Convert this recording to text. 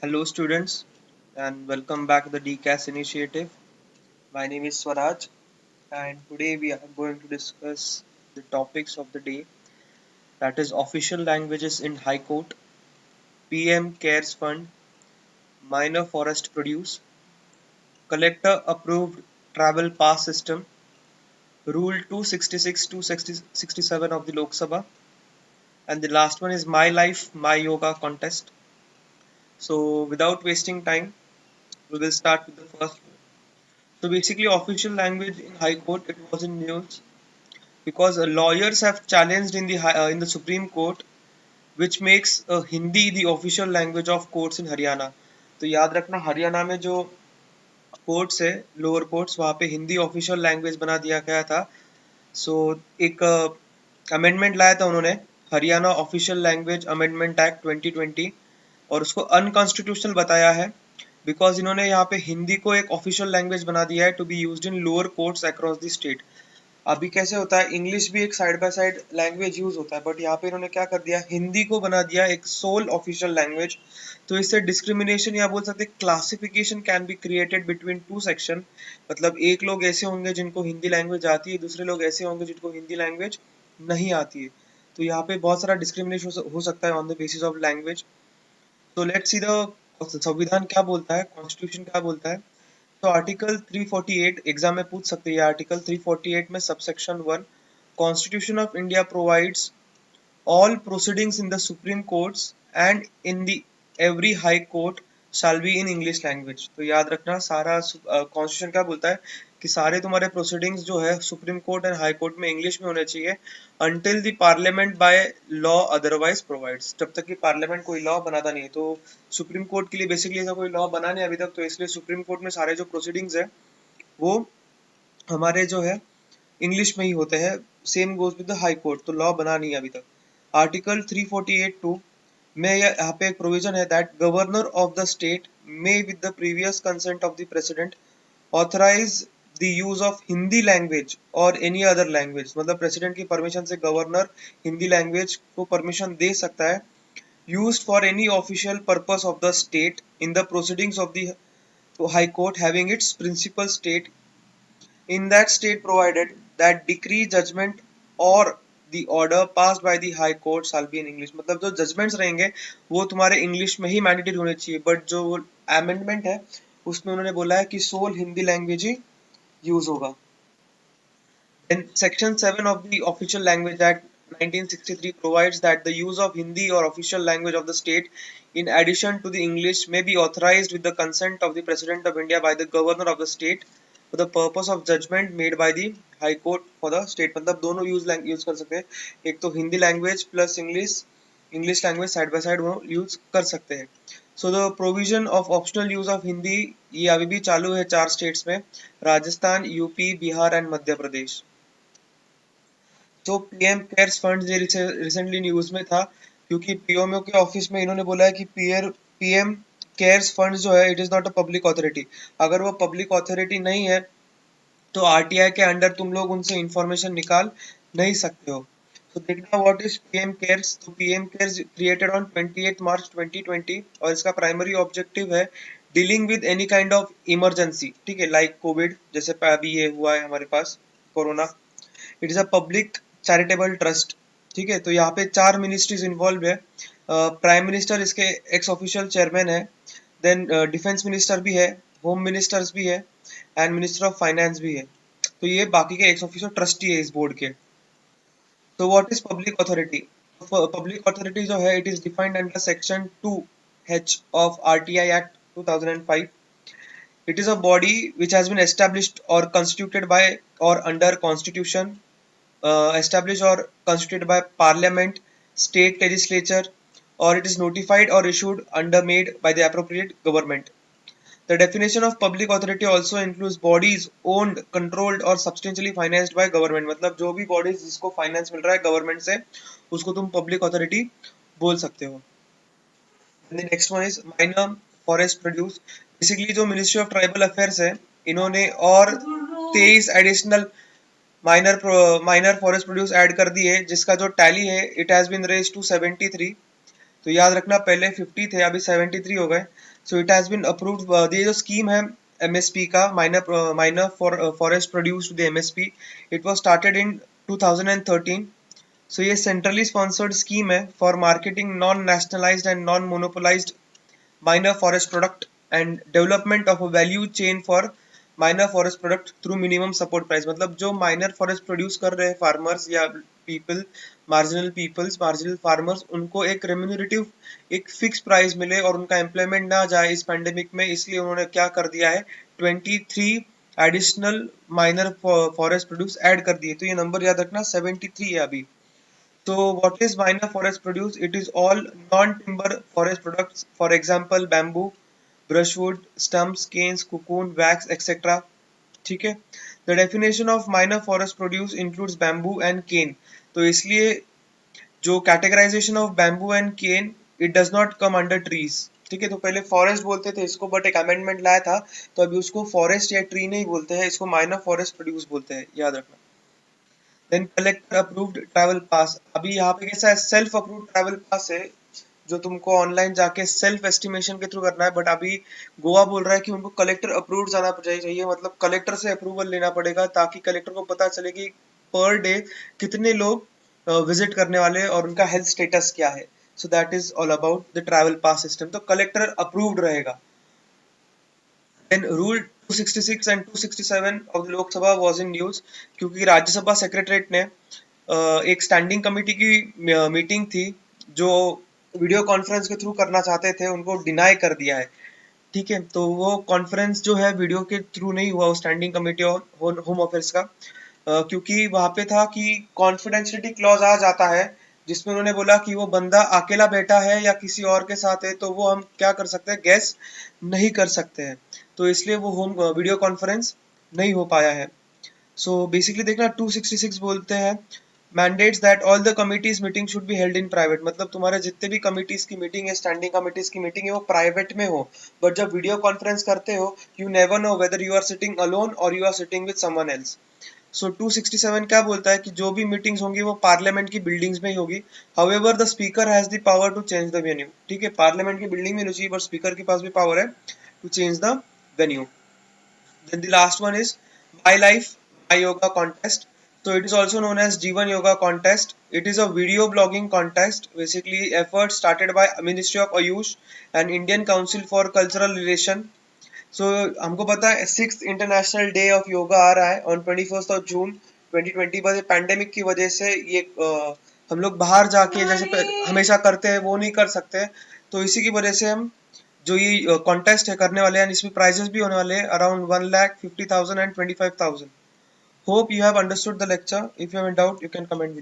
Hello, students, and welcome back to the DCAS initiative. My name is Swaraj, and today we are going to discuss the topics of the day, that is, official languages in High Court, PM CARES Fund, minor forest produce, collector approved travel pass system, Rule 266 to 67 of the Lok Sabha, and the last one is My Life, My Yoga contest. So, without wasting time, we will start with the first one. So basically, official language in High Court, it was in news because lawyers have challenged in the Supreme Court, which makes Hindi the official language of courts in Haryana. तो याद रखना, हरियाणा में जो courts है, lower courts, वहाँ पे Hindi official language बना दिया गया था. सो एक अमेंडमेंट लाया था उन्होंने, Haryana official language amendment act 2020, और उसको अनकॉन्स्टिट्यूशनल बताया है बिकॉज इन्होंने यहाँ पे हिंदी को एक ऑफिशियल लैंग्वेज बना दिया है to be used in lower courts across the state. अभी कैसे होता है, इंग्लिश भी एक side by side language use होता है, बट यहाँ पे इन्होंने क्या कर दिया, हिंदी को बना दिया एक सोल ऑफिशियल लैंग्वेज. तो इससे डिस्क्रिमिनेशन या बोल सकते classification can be created between two section. मतलब एक लोग ऐसे होंगे जिनको हिंदी लैंग्वेज आती है, दूसरे लोग ऐसे होंगे जिनको हिंदी लैंग्वेज नहीं आती है. तो यहाँ पे बहुत सारा डिस्क्रिमिनेशन हो सकता है on the basis of language. तो लेट्स सी द संविधान क्या बोलता है, कॉन्स्टिट्यूशन क्या बोलता है. तो आर्टिकल 348 एग्जाम में पूछ सकते हैं. आर्टिकल 348 में subsection 1, constitution of India provides all proceedings in the Supreme Courts and in the every High Court shall be in English language. तो याद रखना, सारा कॉन्स्टिट्यूशन क्या बोलता है कि सारे तुम्हारे प्रोसीडिंग्स जो है supreme court and high court में इंग्लिश में होने चाहिए until the parliament by law otherwise provides. जब तक कि पार्लियामेंट कोई लॉ बनाता नहीं है. तो सुप्रीम कोर्ट के लिए बेसिकली ऐसा कोई लॉ बना नहीं अभी तक, तो इसलिए सुप्रीम कोर्ट में सारे जो प्रोसीडिंग्स है वो हमारे जो है इंग्लिश में ही होते हैं. Same goes with the high court. तो लॉ बना नहीं है अभी तक. आर्टिकल 348(2) में यहाँ पे एक प्रोविजन है that governor of the state may with the previous consent of the president authorise the use of Hindi language और एनी अदर लैंग्वेज. मतलब प्रेसिडेंट की परमिशन से गवर्नर हिंदी लैंग्वेज को परमिशन दे सकता है used for any official purpose of the state in the proceedings of the High Court having its principal state in that state provided that decree, judgment or the order passed by the High Court shall be in English. मतलब जो judgements रहेंगे वो तुम्हारे English में ही mandatory होने चाहिए, but जो amendment है उसमें उन्होंने बोला है कि सोल हिंदी लैंग्वेज ही यूज होगा. Then Section 7 of the Official Language Act 1963 provides that the use of Hindi or official language of the state in addition to the English may be authorized with the consent of the President of India by the Governor of the state for the purpose of judgment made by the High Court for the state. मतलब दोनों use कर सकते हैं, एक तो Hindi language plus English language side by side वो use कर सकते हैं. So the provision of optional use of Hindi ये अभी भी चालू है 4 स्टेट्स में, राजस्थान, यूपी, बिहार एंड मध्य प्रदेश. तो पीएम केयर्स फंड ये रिसेंटली न्यूज में था क्योंकि पीएमओ के ऑफिस में इन्होंने बोला है कि पीएम केयर्स फंड जो है it is not a public authority. अगर वो पब्लिक अथॉरिटी नहीं है तो आरटीआई के अंडर तुम लोग उनसे इंफॉर्मेशन निकाल नहीं सकते हो. तो देखना व्हाट इज पीएम केयर्स. तो पीएम केयर्स क्रिएटेड ऑन 28 मार्च 2020 और इसका प्राइमरी ऑब्जेक्टिव है dealing with any kind of emergency. ठीक है, लाइक कोविड, जैसे अभी ये हुआ है हमारे पास corona. It is a public charitable trust. ठीक है, तो यहाँ पे 4 मिनिस्ट्रीज इन्वॉल्व है. प्राइम मिनिस्टर इसके एक्स ऑफिशियल चेयरमैन है, देन डिफेंस मिनिस्टर भी है, होम मिनिस्टर्स भी है एंड मिनिस्टर ऑफ फाइनेंस भी है. तो ये बाकी के एक्स ऑफिशियल ट्रस्टी है इस बोर्ड के. तो what is public authority. Public authority जो है it is defined under section 2H of RTI act 2005. It is a body which has been established or constituted by or under constitution, established or constituted by parliament, state legislature, or it is notified or issued under made by the appropriate government. The definition of public authority also includes bodies owned, controlled or substantially financed by government. मतलब जो भी bodies जिसको finance मिल रहा है government से उसको तुम public authority बोल सकते हो. And the next one is minor forest produce. Basically जो मिनिस्ट्री ऑफ ट्राइबल अफेयर्स है इन्होंने और 23 additional minor forest produce add कर दिए जिसका जो टैली है it has been raise to 73. तो याद रखना पहले 50 थे, अभी 73 हो गए. So it has been approved. ये जो स्कीम है एमएसपी का, minor forest produced the MSP, it was started in 2013. So ये सेंट्रली स्पॉन्सर्ड स्कीम है for marketing non nationalised and non monopolised minor forest product and development of a value chain for minor forest product through minimum support price. मतलब जो minor forest produce कर रहे हैं farmers या marginal farmers, उनको एक remunerative, एक fixed price मिले और उनका employment ना जाए इस pandemic में. इसलिए उन्होंने क्या कर दिया है, 23 additional minor forest produce add कर दिए. तो ये नंबर याद रखना 73 है अभी. So what is minor forest produce? It is all non-timber forest products. For example, bamboo, brushwood, stumps, canes, cocoon, wax, etc. ठीक है. The definition of minor forest produce includes bamboo and cane. तो इसलिए जो categorization of bamboo and cane, it does not come under trees. ठीक है. तो पहले forest बोलते थे इसको, बट एक amendment लाया था, तो अभी उसको forest या tree नहीं बोलते हैं, इसको minor forest produce बोलते हैं. याद रखना. Then collector approved travel pass. अभी यहाँ पे कैसा है, सेल्फ अप्रूव्ड ट्रैवल पास है जो तुमको ऑनलाइन जाके सेल्फ एस्टिमेशन के थ्रू करना है. बट अभी गोवा बोल रहा है कि उनको कलेक्टर अप्रूव्ड जाना चाहिए, मतलब कलेक्टर से अप्रूवल लेना पड़ेगा, ताकि कलेक्टर को पता चले कि पर डे कितने लोग विजिट करने वाले और उनका हेल्थ स्टेटस क्या है. So that is all about the travel pass system. तो कलेक्टर अप्रूव्ड रहेगा. Then Rule 266 and 267 of the Lok Sabha was in news, क्योंकि राज्यसभा सेक्रेटरीट ने एक स्टैंडिंग कमेटी की मीटिंग थी जो वीडियो कॉन्फ्रेंस के थ्रू करना चाहते थे, उनको डिनाई कर दिया है. ठीक है. तो वो कॉन्फ्रेंस जो है वीडियो के थ्रू नहीं हुआ, वो स्टैंडिंग कमेटी और होम अफेयर्स का, क्योंकि वहां पे था कि कॉन्फिडेंशियलिटी क्लॉज आ जाता है, जिसमें उन्होंने बोला कि वो बंदा अकेला बैठा है या किसी और के साथ है, तो वो हम क्या कर सकते हैं, गैस नहीं कर सकते हैं. तो इसलिए वो होम वीडियो कॉन्फ्रेंस नहीं हो पाया है. सो बेसिकली देखना 266 बोलते हैं, mandates that all the committees meeting should be held in private. मतलब तुम्हारे जितने भी कमिटीज की मीटिंग है, स्टैंडिंग कमिटीज की मीटिंग है, वो प्राइवेट में हो. बट जब वीडियो कॉन्फ्रेंस करते हो, you never know whether you are sitting alone और you are sitting with someone else. So 267 क्या बोलता है कि जो भी मीटिंग्स होंगी वो पार्लियामेंट की बिल्डिंग्स में ही होगी. However the speaker has the power to change the venue. ठीक है. पार्लियामेंट की बिल्डिंग में नहीं चाहिए, बट स्पीकर के पास भी पावर है to change the venue. Then the last one is My Life, My Yoga contest. So it is also known as Jeevan Yoga contest. It is a video blogging contest. Basically, effort started by Ministry of Ayush and Indian Council for Cultural Relation. So हमको पता है 6th international day of yoga आ रहा है on 21st of June 2020. पर pandemic की वजह से ये हम लोग बाहर जाके जैसे हमेशा करते हैं वो नहीं कर सकते. तो इसी की वजह से हम जो ये कॉन्टेस्ट है करने वाले हैं, इसमें प्राइजेस भी होने वाले हैं around 1,50,000 and 25,000. Hope you have understood the lecture. If you have in doubt you can comment.